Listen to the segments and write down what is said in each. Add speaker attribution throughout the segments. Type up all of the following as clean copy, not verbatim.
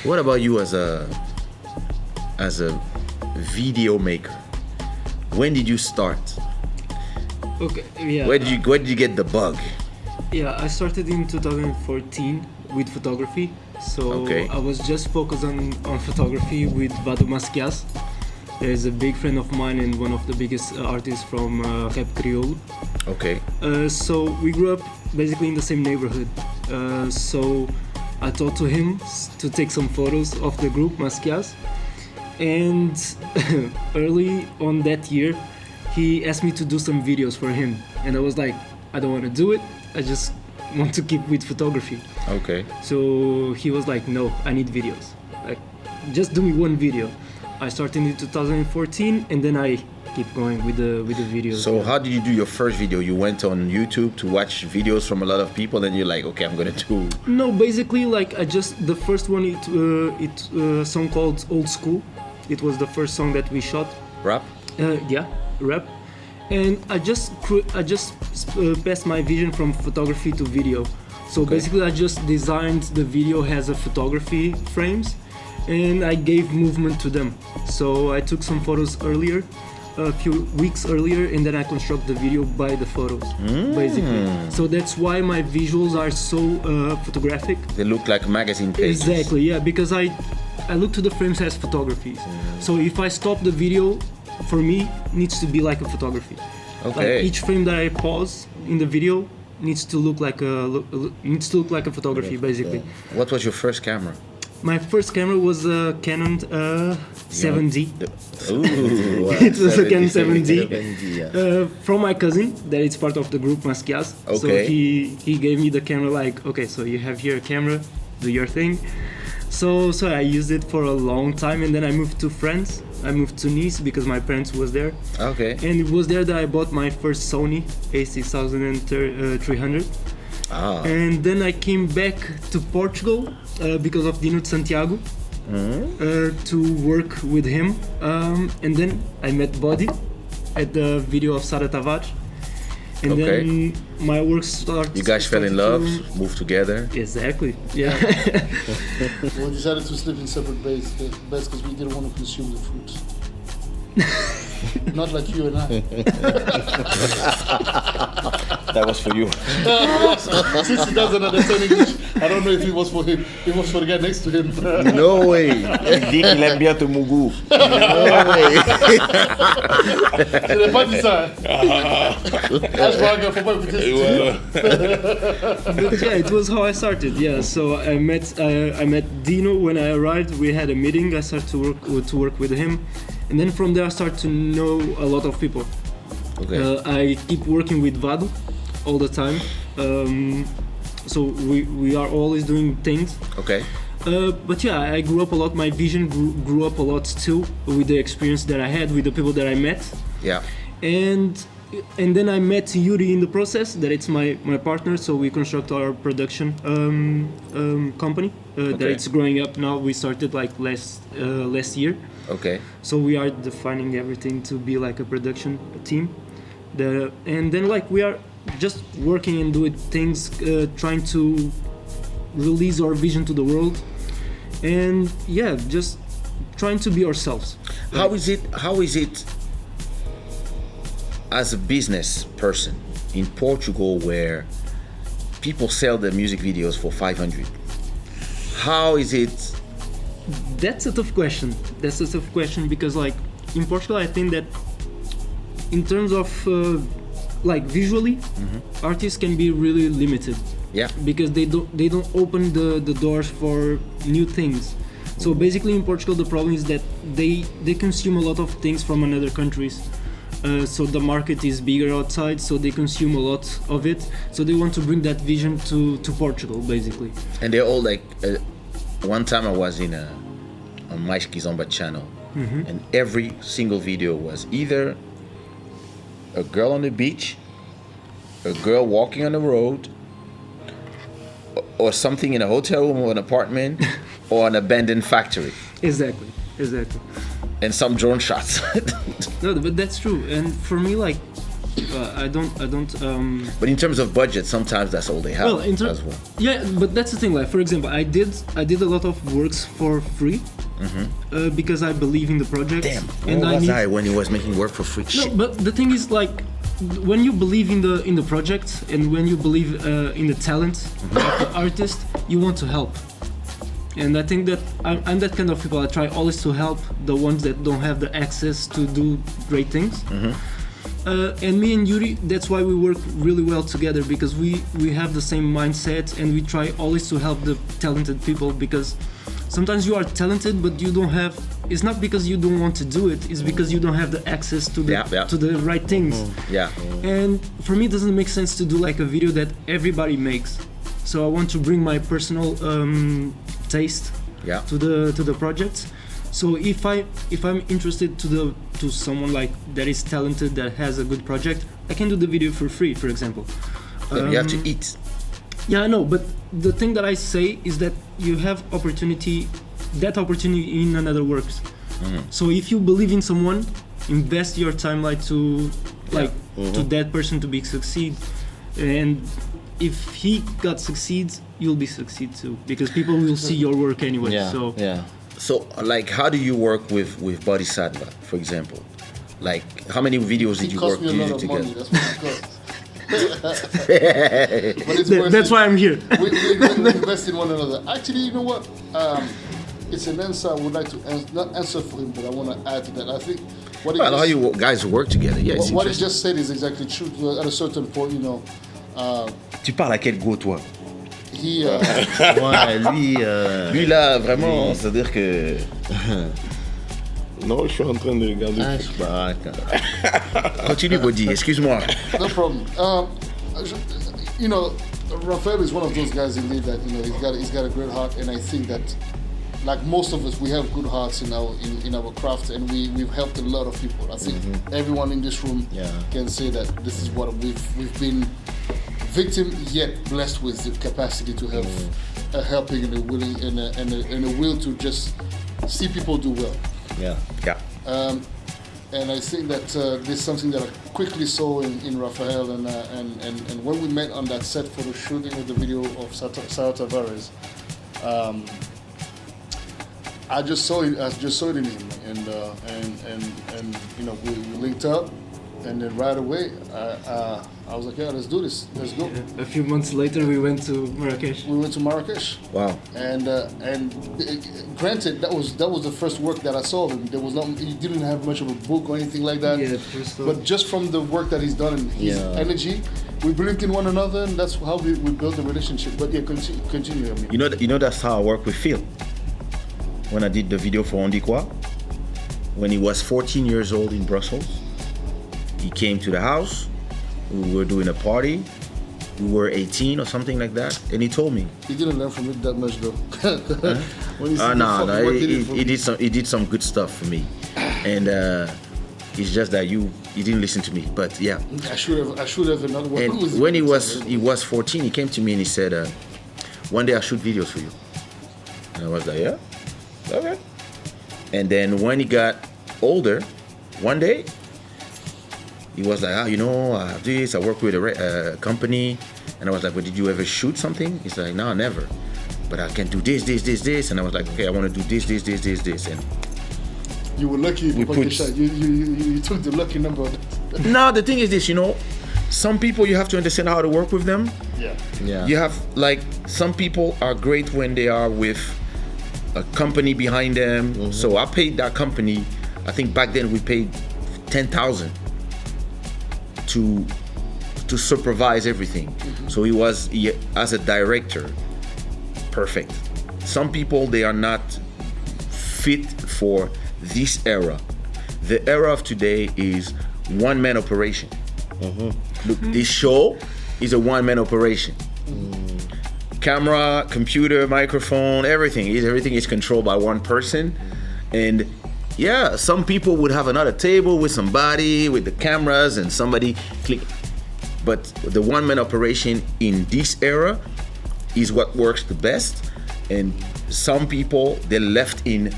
Speaker 1: What about you as a video maker? When did you start?
Speaker 2: Okay, yeah.
Speaker 1: Where did you get the bug?
Speaker 2: Yeah, I started in 2014 with photography. So
Speaker 1: Okay.
Speaker 2: I was just focused on photography with Vado Masquias. He's a big friend of mine and one of the biggest artists from Rap Creole.
Speaker 1: Okay.
Speaker 2: So we grew up basically in the same neighborhood. So I taught to him to take some photos of the group Masquias. And early on that year, he asked me to do some videos for him. And I was like, I don't want to do it. I just want to keep with photography.
Speaker 1: Okay.
Speaker 2: So he was like, no, I need videos. Like, just do me one video. I started in 2014 and then I keep going with the videos.
Speaker 1: So how did you do your first video? You went on YouTube to watch videos from a lot of people, and you're like, okay, I'm gonna do.
Speaker 2: No, basically, like the first one, it a song called Old School. It was the first song that we shot.
Speaker 1: Rap?
Speaker 2: Yeah, rap. And I just passed my vision from photography to video. So basically, I just designed the video as a photography frames, and I gave movement to them. So I took some photos earlier, a few weeks earlier, and then I construct the video by the photos, basically. So that's why my visuals are so photographic.
Speaker 1: They look like magazine pages.
Speaker 2: Exactly, yeah, because I look to the frames as photographies. So if I stop the video, for me, needs to be like a photography.
Speaker 1: Okay.
Speaker 2: Like each frame that I pause in the video needs to look like a photography, basically.
Speaker 1: What was your first camera?
Speaker 2: My first camera was a Canon 7D.
Speaker 1: Ooh,
Speaker 2: It was a Canon 7D.
Speaker 1: 7D, yeah.
Speaker 2: From my cousin, that is part of the group Masquias. So
Speaker 1: Okay.
Speaker 2: he gave me the camera like, okay, so you have here a camera, do your thing. So I used it for a long time, and then I moved to France. I moved to Nice because my parents was there.
Speaker 1: Okay.
Speaker 2: And it was there that I bought my first Sony a6300. And then I came back to Portugal because of Dino de Santiago to work with him. And then I met Boddhi at the video of Sada Tavares. And then my work started.
Speaker 1: You guys fell in love, moved together.
Speaker 2: Exactly, yeah.
Speaker 3: We decided to sleep in separate beds because we didn't want to consume the fruit. Not like you and I.
Speaker 1: That was for you.
Speaker 3: Since he doesn't understand English, I don't know if it was for him. It was for the guy next to him.
Speaker 1: No way. Il dit qu'il aime bien te mougou. No way.
Speaker 3: Je n'ai pas dit ça. Je vois qu'il faut pas écouter ça.
Speaker 2: But yeah, it was how I started. Yeah, so I met Dino when I arrived. We had a meeting. I started to work with him, and then from there I started to know a lot of people.
Speaker 1: Okay.
Speaker 2: I keep working with Vado all the time. So we are always doing things.
Speaker 1: Okay.
Speaker 2: But yeah, I grew up a lot. My vision grew up a lot too with the experience that I had with the people that I met.
Speaker 1: Yeah.
Speaker 2: And then I met Yuri in the process. That it's my partner. So we construct our production company. That it's growing up now. We started like last year.
Speaker 1: Okay.
Speaker 2: So we are defining everything to be like a production team. And then like we are just working and doing things, trying to release our vision to the world, and yeah, just trying to be ourselves.
Speaker 1: How is it as a business person in Portugal where people sell their music videos for 500? How is it?
Speaker 2: That's a tough question. Because like in Portugal, I think that in terms of like visually, artists can be really limited.
Speaker 1: Yeah.
Speaker 2: Because they don't open the doors for new things. So basically in Portugal the problem is that they consume a lot of things from another countries. So the market is bigger outside, so they consume a lot of it. So they want to bring that vision to Portugal basically.
Speaker 1: And they're all like, one time I was on my Kizomba channel, and every single video was either a girl on the beach, a girl walking on the road, or something in a hotel room or an apartment, or an abandoned factory.
Speaker 2: Exactly.
Speaker 1: And some drone shots.
Speaker 2: No, but that's true. And for me, like, I don't.
Speaker 1: But in terms of budget, sometimes that's all they have
Speaker 2: Well,
Speaker 1: as well.
Speaker 2: yeah, but that's the thing. Like, for example, I did a lot of works for free because I believe in the project.
Speaker 1: Damn,
Speaker 2: and
Speaker 1: where was
Speaker 2: need,
Speaker 1: I when he was making work for free?
Speaker 2: No,
Speaker 1: Shit.
Speaker 2: but the thing is, like, when you believe in the project and when you believe in the talent of the artist, you want to help. And I think that I'm that kind of people. I try always to help the ones that don't have the access to do great things. And me and Yuri, that's why we work really well together, because we have the same mindset and we try always to help the talented people, because sometimes you are talented but you don't have, it's not because you don't want to do it, it's because you don't have the access to the to the right things. And for me it doesn't make sense to do like a video that everybody makes. So I want to bring my personal taste to the project. So if I'm interested to someone like that is talented, that has a good project, I can do the video for free, for example.
Speaker 1: You have to eat.
Speaker 2: Yeah, I know, but the thing that I say is that you have that opportunity in another works. So if you believe in someone, invest your time to that person to be succeed, and if he got succeeds, you'll be succeed too, because people will see your work anyway.
Speaker 1: So, like, how do you work with Boddhi Satva, for example? Like, how many videos did you work together?
Speaker 3: That's what it costs. But it's
Speaker 2: That's why I'm here.
Speaker 3: we invest in one another. Actually, you know what? It's an answer I would like to not answer for him, but I want to add to that. I think
Speaker 1: how you guys work together? Yeah, it's
Speaker 3: what he just said is exactly true. At a certain point, you know.
Speaker 1: Tu parles à quel go, toi?
Speaker 4: Ouais,
Speaker 1: lui là, vraiment, c'est-à-dire que...
Speaker 4: Non, je suis en train de regarder.
Speaker 1: Baraka. Continue, Boddhi, excuse-moi.
Speaker 3: No problem. You know, Rafael is one of those guys indeed that, you know, he's got a great heart, and I think that, like most of us, we have good hearts in our craft, and we've helped a lot of people. I think everyone in this room can say that this is what we've been victim yet blessed with the capacity to have a helping and a willing and a will to just see people do well. And I think that this is something that I quickly saw in Rafael, and when we met on that set for the shooting of the video of Advertise, I just saw it in him, and you know, we linked up, and then right away I was like, yeah, let's do this, let's go.
Speaker 2: A few months later, we went to Marrakesh.
Speaker 1: Wow.
Speaker 3: And granted, that was the first work that I saw of him. There was he didn't have much of a book or anything like that. But just from the work that he's done and his energy, we believed in one another, and that's how we built the relationship. But yeah, continue. I mean.
Speaker 1: You know that's how I work with Phil. When I did the video for On Dit Quoi, when he was 14 years old in Brussels, he came to the house. We were doing a party. We were 18 or something like that, and he told me.
Speaker 3: He didn't learn from it that much, though.
Speaker 1: He did some good stuff for me, and it's just that you didn't listen to me. But yeah,
Speaker 3: I should have another one.
Speaker 1: And when he was 14, he came to me and he said, "One day I'll shoot videos for you." And I was like, "Yeah, okay." And then when he got older, one day. He was like, you know, I have this, I work with a company. And I was like, well, did you ever shoot something? He's like, no, never. But I can do this. And I was like, okay, I want to do this. And
Speaker 3: you were lucky you took the lucky number.
Speaker 1: No, the thing is this, you know, some people you have to understand how to work with them.
Speaker 3: Yeah.
Speaker 1: You have, like, some people are great when they are with a company behind them. So I paid that company, I think back then we paid 10,000. To supervise everything. So he was, as a director, perfect. Some people, they are not fit for this era. The era of today is one-man operation. Look, this show is a one-man operation. Camera, computer, microphone, everything is controlled by one person. And yeah, some people would have another table with somebody with the cameras and somebody click. But the one-man operation in this era is what works the best. And some people, they're left in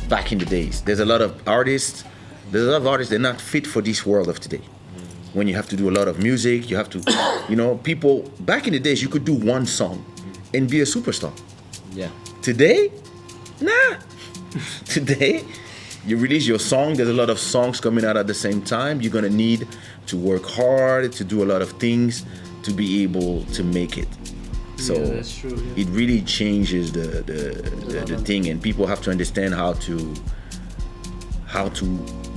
Speaker 1: back in the days. There's a lot of artists, they're not fit for this world of today. when you have to do a lot of music, you have to, people, back in the days, you could do one song and be a superstar.
Speaker 4: Yeah.
Speaker 1: Today, nah. Today, you release your song, there's a lot of songs coming out at the same time. You're gonna need to work hard, to do a lot of things to be able to make it. So
Speaker 2: that's true, yeah.
Speaker 1: it really changes the thing, and people have to understand how to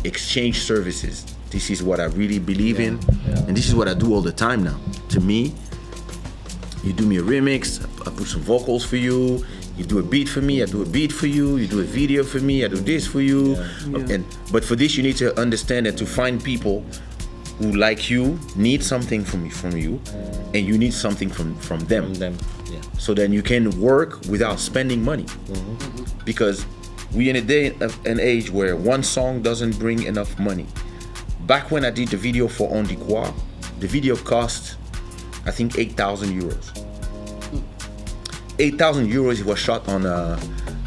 Speaker 1: exchange services. This is what I really believe in, and this is what I do all the time now. To me, you do me a remix, I put some vocals for you. You do a beat for me, I do a beat for you. You do a video for me, I do this for you.
Speaker 2: Yeah.
Speaker 1: But for this, you need to understand that to find people who, like you, need something from you, and you need something from them.
Speaker 4: Yeah.
Speaker 1: So then you can work without spending money. Because we in a day and age where one song doesn't bring enough money. Back when I did the video for On the Quoi, the video cost, I think, 8,000 euros. 8,000 euros. It was shot on a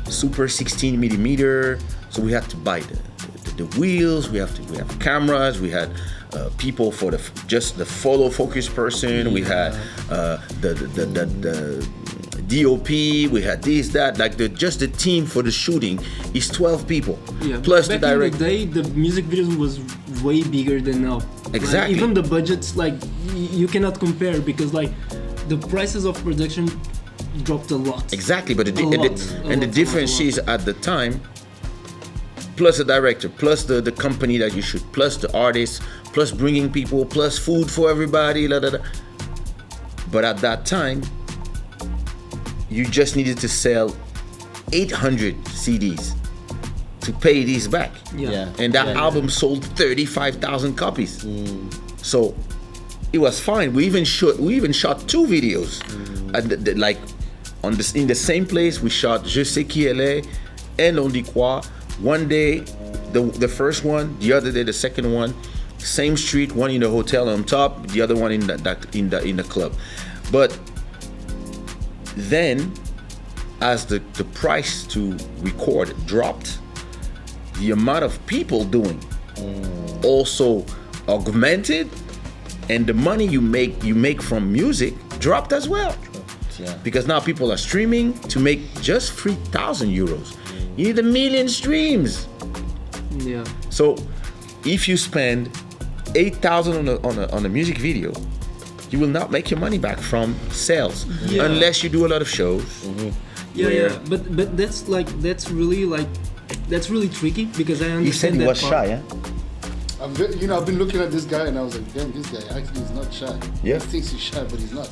Speaker 1: super 16 millimeter. So we had to buy the wheels. We have cameras. We had people for just the photo focus person. We had the DOP. We had this, that. Like just the team for the shooting is 12 people.
Speaker 2: Yeah.
Speaker 1: Plus
Speaker 2: back
Speaker 1: the director.
Speaker 2: in the day, the music videos was way bigger than now.
Speaker 1: Exactly.
Speaker 2: Like, even the budgets, like you cannot compare because like the prices of production dropped a lot.
Speaker 1: Exactly, but the
Speaker 2: lot.
Speaker 1: difference is at the time, plus the director, plus the company that you shoot, plus the artist, plus bringing people, plus food for everybody, la, la, la. But at that time, you just needed to sell 800 CDs to pay these back.
Speaker 2: Yeah.
Speaker 1: And that album sold 35,000 copies. So it was fine. We even shot 2 videos. In the same place, we shot Je sais qui elle est and On dit quoi. One day, the first one, the other day, the second one, same street, one in the hotel on top, the other one in the club. But then, as the price to record dropped, the amount of people doing also augmented, and the money you make from music dropped as well.
Speaker 4: Yeah.
Speaker 1: Because now people are streaming to make just 3,000 euros. You need 1 million streams.
Speaker 2: Yeah.
Speaker 1: So if you spend 8,000 on a music video, you will not make your money back from sales unless you do a lot of shows.
Speaker 2: Yeah. But that's really tricky because I understand
Speaker 1: He said he
Speaker 2: that
Speaker 1: was
Speaker 2: part.
Speaker 1: shy, yeah?
Speaker 3: I've been looking at this guy and I was like, damn, this guy actually is not shy.
Speaker 1: Yeah.
Speaker 3: He thinks he's shy, but he's not.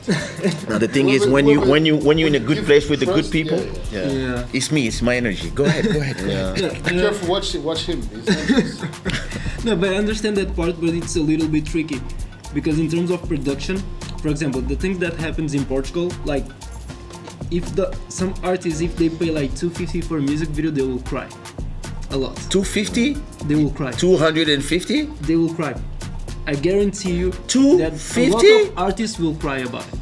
Speaker 1: Now the thing is, when you're in a good place with the good people,
Speaker 2: Yeah.
Speaker 1: it's me, it's my energy. Go ahead.
Speaker 3: Be careful, watch him. He's not just-
Speaker 2: No, but I understand that part, but it's a little bit tricky because in terms of production, for example, the things that happens in Portugal, like some artists, if they pay like 250 for a music video, they will cry a lot.
Speaker 1: 250,
Speaker 2: They will cry.
Speaker 1: 250.
Speaker 2: They will cry. I guarantee you that a
Speaker 1: 250?
Speaker 2: lot of artists will cry about it.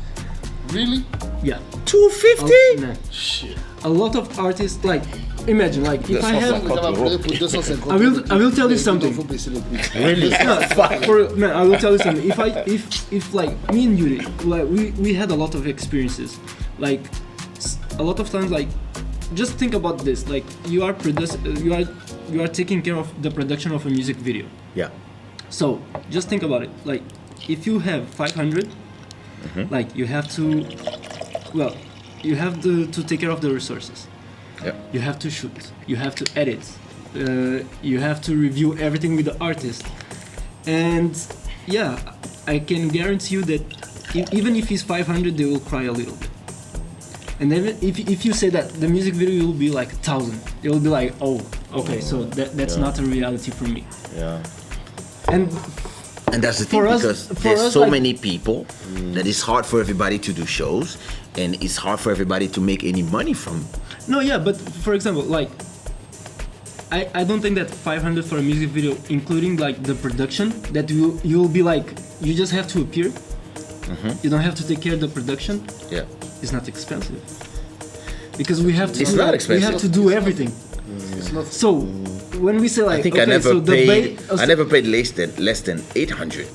Speaker 3: Really?
Speaker 2: Yeah.
Speaker 1: 250.
Speaker 2: No.
Speaker 3: Shit.
Speaker 2: A lot of artists, like, imagine, like, if I have, I will tell you something.
Speaker 1: Really?
Speaker 2: I will tell you something. If like me and Yuri, like we had a lot of experiences, like a lot of times, like just think about this, like you are taking care of the production of a music video.
Speaker 1: Yeah.
Speaker 2: So just think about it, like if you have 500, like you have to take care of the resources.
Speaker 1: Yeah.
Speaker 2: You have to shoot, you have to edit, you have to review everything with the artist, and yeah, I can guarantee you that even if it's 500, they will cry a little bit. And then if you say that the music video will be like 1,000, they will be like, oh, okay, so that's not a reality for me.
Speaker 4: Yeah.
Speaker 1: And that's the thing,
Speaker 2: For us-
Speaker 1: because
Speaker 2: for
Speaker 1: there's
Speaker 2: us,
Speaker 1: so
Speaker 2: like-
Speaker 1: many people that it's hard for everybody to do shows, and it's hard for everybody to make any money from.
Speaker 2: No, yeah, but for example, like I don't think that 500 for a music video, including like the production, that you'll be like, you just have to appear. You don't have to take care of the production.
Speaker 1: Yeah.
Speaker 2: It's not expensive because we have to.
Speaker 1: It's not expensive.
Speaker 2: We have to do everything.
Speaker 3: It's not.
Speaker 2: So when we say like,
Speaker 1: I think
Speaker 2: okay,
Speaker 1: I never
Speaker 2: so
Speaker 1: paid less than 800.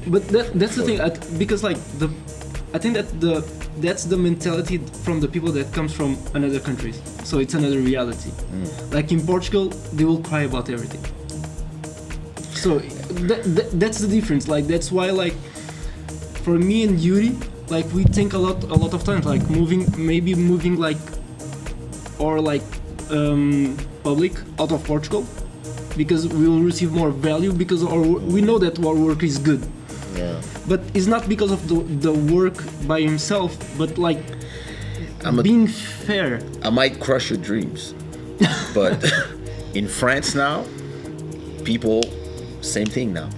Speaker 2: But that's the thing, because like I think that's the mentality from the people that comes from another countries. So it's another reality. Like in Portugal, they will cry about everything. So that's the difference. Like that's why, like for me and Yuri, like we think a lot of times, like moving like or like public out of Portugal, because we will receive more value, because we know that our work is good.
Speaker 4: Yeah.
Speaker 2: But it's not because of the work by himself, but like being fair.
Speaker 1: I might crush your dreams, but in France now, people, same thing now.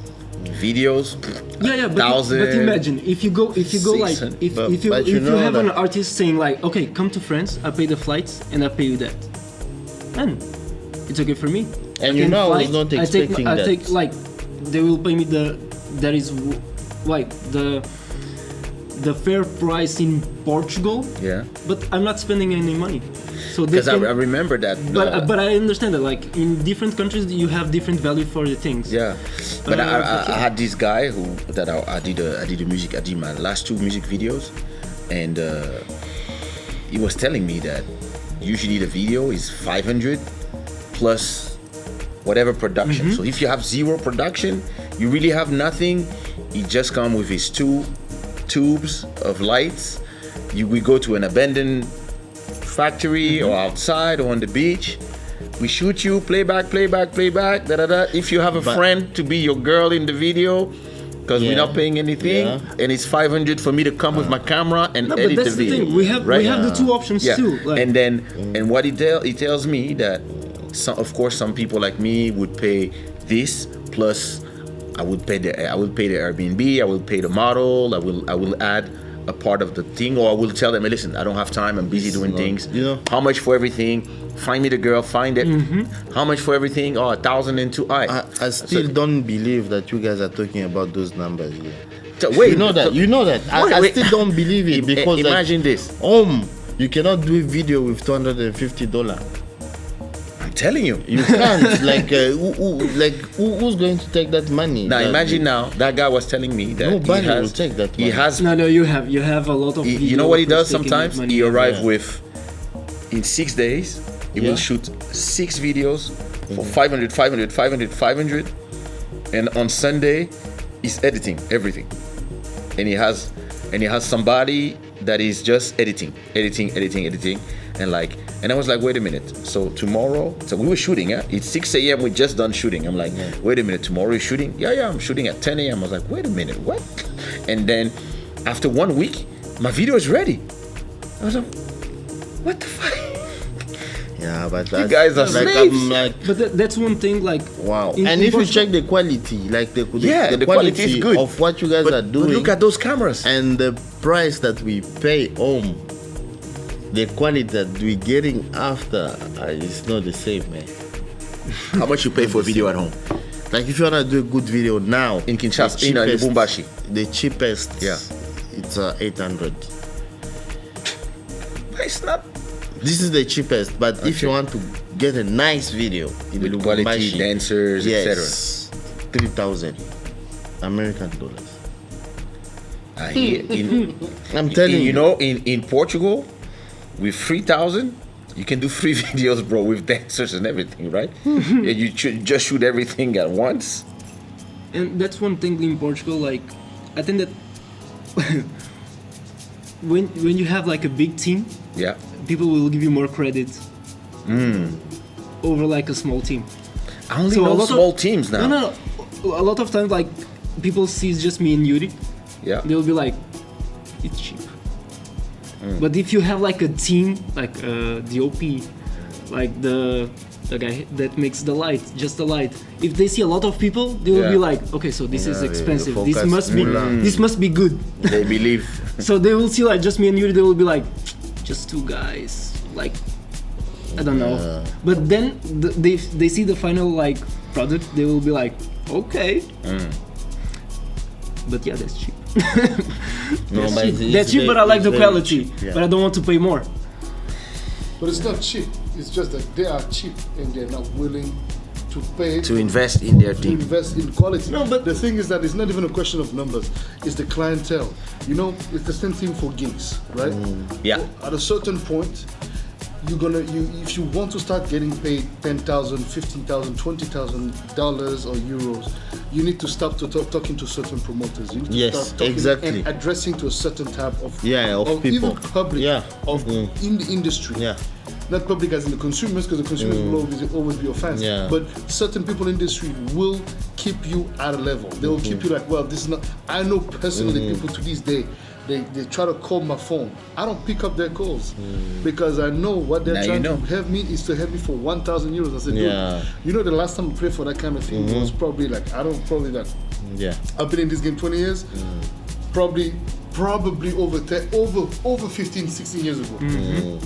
Speaker 1: Videos,
Speaker 2: But imagine if you go like if you have an artist saying like, okay, come to France, I pay the flights and I pay you that, man, it's okay for me.
Speaker 4: And you know, I was not expecting that.
Speaker 2: I take like they will pay me that is like the fair price in Portugal.
Speaker 1: Yeah.
Speaker 2: But I'm not spending any money. So
Speaker 1: because I remember that.
Speaker 2: But I understand that like in different countries you have different value for the things.
Speaker 1: Yeah. But I had this guy I did my last 2 music videos, and he was telling me that usually the video is 500 plus whatever production. So if you have 0 production, you really have nothing. He just come with his 2 tubes of lights. We go to an abandoned factory or outside or on the beach. We shoot you, playback, da da da. If you have a friend to be your girl in the video, because we're not paying anything, and it's 500 for me to come with my camera and edit the video.
Speaker 2: Thing. We have the 2 options too. Like.
Speaker 1: And what he tells me that of course some people like me would pay this plus I would pay the Airbnb, I will pay the model, I will add a part of the thing, or I will tell them, hey, listen, I don't have time, I'm busy doing things.
Speaker 4: You know,
Speaker 1: how much for everything? Find me the girl, find it. How much for everything? Oh, 1,002.
Speaker 4: I still don't believe that you guys are talking about those numbers here.
Speaker 1: So, wait,
Speaker 4: you know that. I still don't believe it, because
Speaker 1: imagine this.
Speaker 4: You cannot do a video with $250.
Speaker 1: I'm telling you.
Speaker 4: You can't. Who's going to take that money?
Speaker 1: Now imagine now, that guy was telling me that
Speaker 4: nobody will take that money.
Speaker 1: He has.
Speaker 2: No, you have a lot of.
Speaker 1: You know what he does sometimes? He arrives with, in 6 days, he will shoot 6 videos for 500, and on Sunday, he's editing everything, and he has somebody that is just editing, and I was like, wait a minute. So tomorrow, so we were shooting. It's 6 a.m. We just done shooting. I'm like, wait a minute. Tomorrow you're shooting? Yeah. I'm shooting at 10 a.m. I was like, wait a minute, what? And then after 1 week, my video is ready. I was like, what the fuck?
Speaker 4: Yeah, but
Speaker 1: you guys are slaves.
Speaker 2: But that's one thing. Like,
Speaker 4: wow. And if you check the quality, like the quality
Speaker 1: is good
Speaker 4: of what you guys are doing.
Speaker 1: But look at those cameras
Speaker 4: and the price that we pay home. The quality that we're getting after is not the same, man.
Speaker 1: How much you pay for a video at home?
Speaker 4: Like if you wanna do a good video now
Speaker 1: in Kinshasa, in Lubumbashi,
Speaker 4: the cheapest, it's 800.
Speaker 1: But it's not.
Speaker 4: This is the cheapest, but if you want to get a nice video in
Speaker 1: with
Speaker 4: Lubumbashi,
Speaker 1: quality dancers, etc.,
Speaker 4: 3,000 American dollars.
Speaker 1: I'm telling you, know, in Portugal, with 3,000, you can do 3 videos, bro, with dancers and everything, right? You just shoot everything at once.
Speaker 2: And that's one thing in Portugal. Like, I think that when you have like a big team, people will give you more credit over like a small team.
Speaker 1: I only know small teams now.
Speaker 2: No. A lot of times, like people see it's just me and Yuri.
Speaker 1: Yeah.
Speaker 2: They'll be like, it's cheap. But if you have like a team, like the OP, like the guy that makes the light, just the light. If they see a lot of people, they will be like, okay, so this is expensive. This must be good.
Speaker 1: They believe.
Speaker 2: So they will see like just me and Yuri. They will be like, just 2 guys. Like, I don't know. But then they see the final like product. They will be like, okay. But yeah, that's cheap. That's cheap, but I like the quality. But I don't want to pay more.
Speaker 3: But it's not cheap. It's just that they are cheap and they're not willing to pay
Speaker 1: To invest in their
Speaker 3: to
Speaker 1: team.
Speaker 3: invest in quality.
Speaker 4: No, but-
Speaker 3: the thing is that it's not even a question of numbers; it's the clientele. You know, it's the same thing for gigs, right?
Speaker 1: Yeah.
Speaker 3: At a certain point, if you want to start getting paid $10,000, $15,000, $20,000 or euros, you need to stop talking to certain promoters. You need to
Speaker 4: Yes,
Speaker 3: start talking
Speaker 4: exactly.
Speaker 3: and addressing to a certain type of
Speaker 4: of people.
Speaker 3: even public in the industry.
Speaker 4: Yeah.
Speaker 3: Not public as in the consumers, because the consumers will always be your fans.
Speaker 4: Yeah.
Speaker 3: But certain people in the industry will keep you at a level. They will keep you like, well, this is not. I know personally people to this day. They try to call my phone. I don't pick up their calls because I know what they're
Speaker 1: Now
Speaker 3: trying
Speaker 1: you know.
Speaker 3: to have me is to have me for 1,000 euros. I said, dude,
Speaker 4: Yeah.
Speaker 3: you know, the last time I played for that kind of thing was probably like,
Speaker 4: Yeah.
Speaker 3: I've been in this game 20 years, probably over 15, 16 years ago.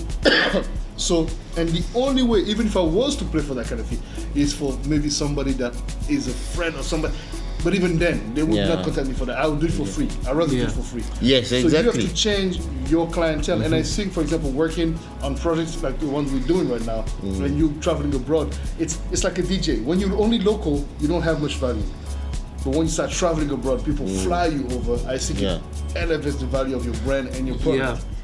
Speaker 3: So, and the only way, even if I was to play for that kind of thing, is for maybe somebody that is a friend or somebody. But even then, they would not contact me for that. I would do it for free. I'd rather do it for free.
Speaker 4: Yes,
Speaker 3: So you have
Speaker 4: exactly.
Speaker 3: to change your clientele. And I think, for example, working on projects like the ones we're doing right now, when you're traveling abroad, it's like a DJ. When you're only local, you don't have much value. But when you start traveling abroad, people fly you over. I think it elevates the value of your brand and your product.
Speaker 2: Yeah.